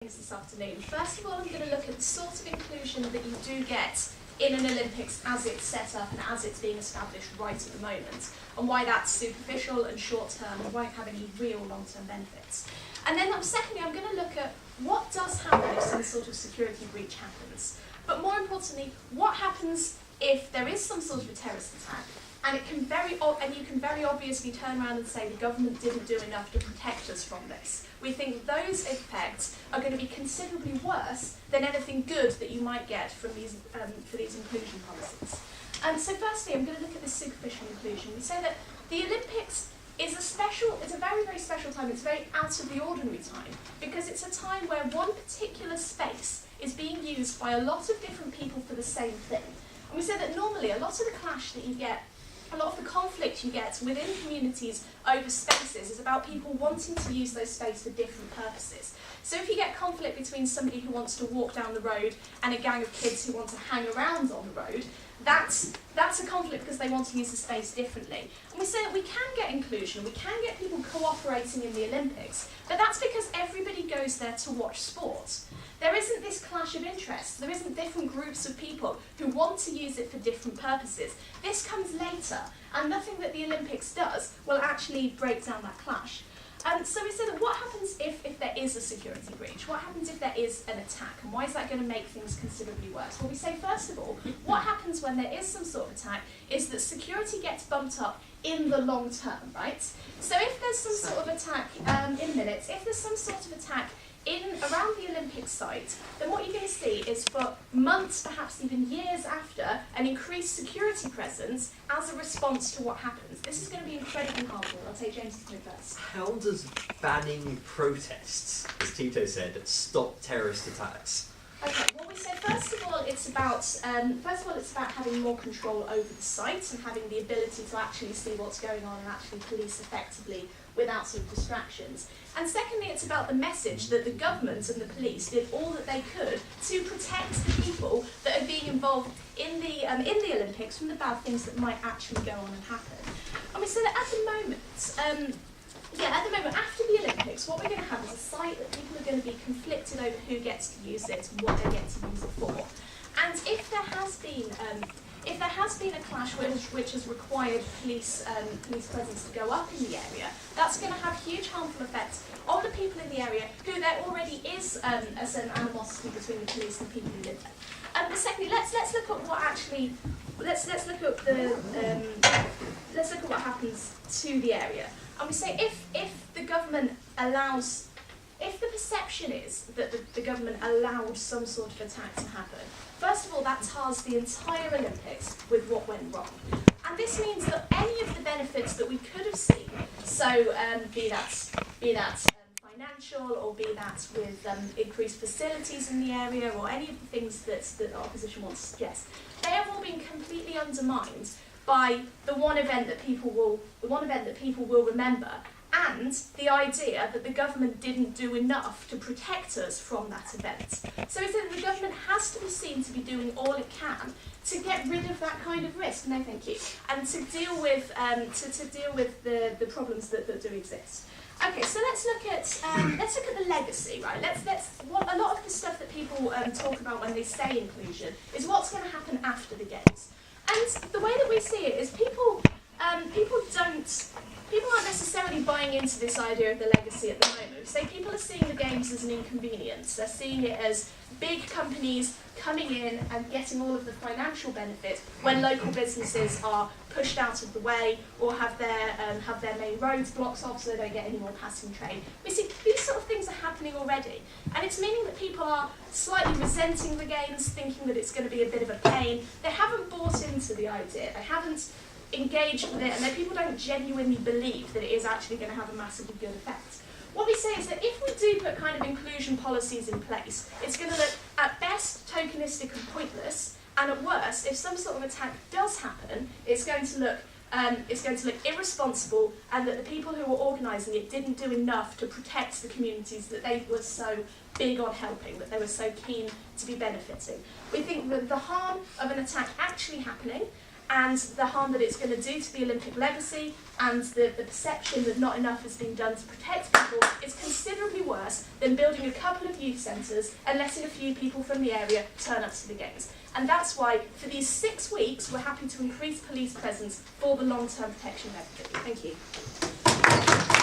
This afternoon. First of all, I'm going to look at the sort of inclusion that you do get in an Olympics as it's set up and as it's being established right at the moment, and why that's superficial and short-term and won't have any real long-term benefits. And then secondly, I'm going to look at what does happen if some sort of security breach happens. But more importantly, what happens if there is some sort of a terrorist attack and you can very obviously turn around and say the government didn't do enough to protect us from this. We think those effects are going to be considerably worse than anything good that you might get from these for these inclusion policies. So firstly, I'm going to look at this superficial inclusion. We say that the Olympics is a very, very special time. It's a very out of the ordinary time because it's a time where one particular space is being used by a lot of different people for the same thing. And we say that normally a lot of the clash that you get, a lot of the conflict you get within communities over spaces is about people wanting to use those spaces for different purposes. So if you get conflict between somebody who wants to walk down the road and a gang of kids who want to hang around on the road, that's a conflict because they want to use the space differently. And we say that we can get inclusion, we can get people cooperating in the Olympics, but that's because everybody goes there to watch sport. There isn't this clash of interests, there isn't different groups of people who want to use it for different purposes. This comes later, and nothing that the Olympics does will actually break down that clash. So we say that what happens if there is a security breach? What happens if there is an attack? And why is that going to make things considerably worse? Well, we say, first of all, what happens when there is some sort of attack is that security gets bumped up in the long term, right? So if there's some sort of attack in minutes, if there's some sort of attack around the Olympic site, then what you're going to see is for months, perhaps even years after, an increased security presence as a response to what happens. This is going to be incredibly harmful. I'll take James to first. How does banning protests, as Tito said, stop terrorist attacks? Okay, well we say first of all it's about having more control over the site and having the ability to actually see what's going on and actually police effectively without sort of distractions. And secondly, it's about the message that the government and the police did all that they could to protect the people that are being involved in the Olympics from the bad things that might actually go on and happen. And we say that at the moment, after the Olympics, what we're going to have is a site that people are going to be conflicted over who gets to use it and what they get to use it for. And if there has been a clash which has required police presence to go up in the area, that's going to have huge harmful effects on the people in the area who there already is a certain animosity between the police and the people who live there. But secondly, let's look at what actually let's look at what happens to the area. And we say if the government allows, if the perception is that the government allowed some sort of attack to happen, first of all, that tars the entire Olympics with what went wrong. And this means that any of the benefits that we could have seen, so be that financial, or be that with increased facilities in the area, or any of the things that the opposition wants to suggest, they have all been completely undermined by the one event that people will remember, and the idea that the government didn't do enough to protect us from that event. So it's that the government has to be seen to be doing all it can to get rid of that kind of risk. No, thank you, and to deal with the problems that do exist. Okay, so let's look at the legacy, right? A lot of the stuff that people talk about when they say inclusion is what's going to happen after the games. And the way that we see it is people aren't necessarily buying into this idea of the legacy at the moment. So people are seeing the games as an inconvenience. They're seeing it as big companies coming in and getting all of the financial benefit when local businesses are pushed out of the way or have their main roads blocked off so they don't get any more passing trade. We see these sort of things are happening already, and it's meaning that people are slightly resenting the games, thinking that it's going to be a bit of a pain. They haven't bought into the idea. They haven't engaged with it, and that people don't genuinely believe that it is actually going to have a massively good effect. What we say is that if we do put kind of inclusion policies in place, it's going to look at best tokenistic and pointless, and at worst, if some sort of attack does happen, it's going to look irresponsible, and that the people who were organising it didn't do enough to protect the communities that they were so big on helping, that they were so keen to be benefiting. We think that the harm of an attack actually happening and the harm that it's going to do to the Olympic legacy and the perception that not enough has been done to protect people is considerably worse than building a couple of youth centres and letting a few people from the area turn up to the games. And that's why, for these 6 weeks, we're happy to increase police presence for the long-term protection of everybody. Thank you.